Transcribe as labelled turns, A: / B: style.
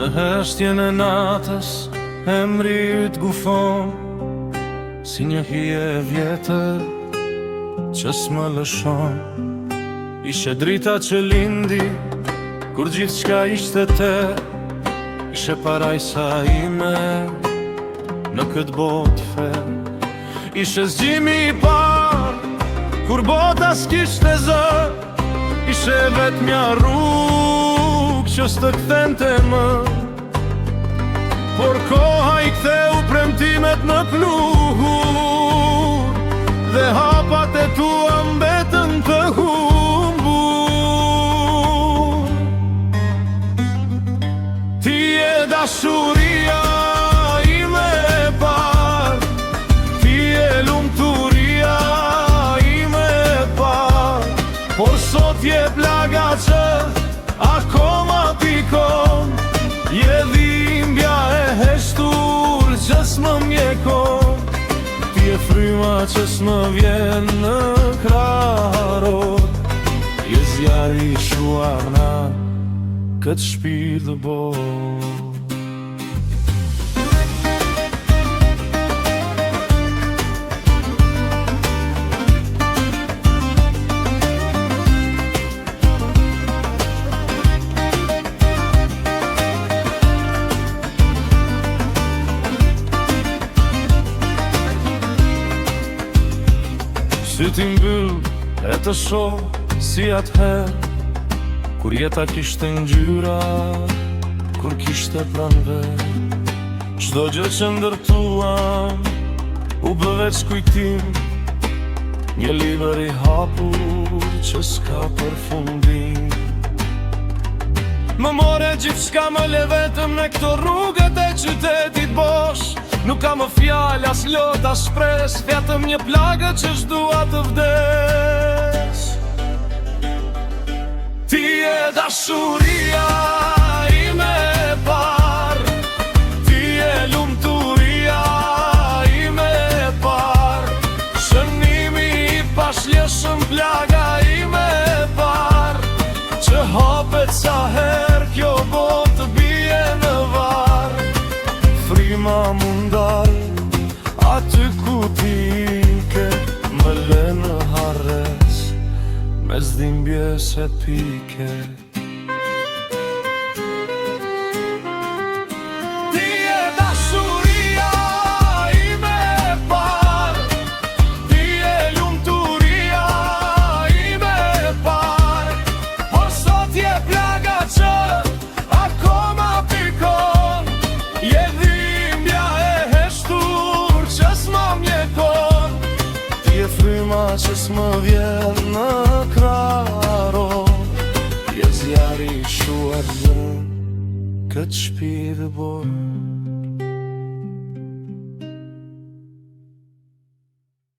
A: Në heshtjen e natës emri yt gufon, si një hije e vjetër që s'më lëshon. Ishe drita që lindi kur gjithçka ishte te, ishe parajsa ime në këtë botë fe. Ishe zgjimi i parë kur bota s'kishte zë, ishe vetmja rrugë që s'të kthente më. Por koha i ktheu premtimet në pluhur, dhe hapat e tua mbetën të humbur. Ti e dashuria ime e parë, ti e lumturia ime e parë, por sot je plaga që akoma pikon, je dhimbja e heshtur që s'më mjekon. Ti e fryma që s'më vjen në krahëror, je zjarri i shuar na këtë shpirt të bot. Syti mbyll e të shoh si atëherë, kur jeta kishte ngjyra, kur kishte pranë vet. Çdo gjë që ndërtuam u bë veç kujtim, një libër i hapur që s'ka përfundim. Më more gjithçka, më le vetëm në këto rrugët e qytetit bosh. Nuk ka më fjallë, as lot, as shpres, vetëm një plagë që s'dua të vdes. Ti e dashuria ime e parë, ti e lumturia ime e parë, shënimi i pashleshëm, plaga ime e parë, që hapet sa herë kjo botë bie në varë. Frima mundal aty ku ti ke, më le në harres mes dhimbjes e pike. Ti e dashuria ime e parë, ti e lumturia ime e parë, por sot je plaga që akoma pikon, je dhimbja e heshtur që s'më mjekon. Ti e fryma që s'më vjen në krahëror, je zjarri i shuar zën këtë shpirt të bot.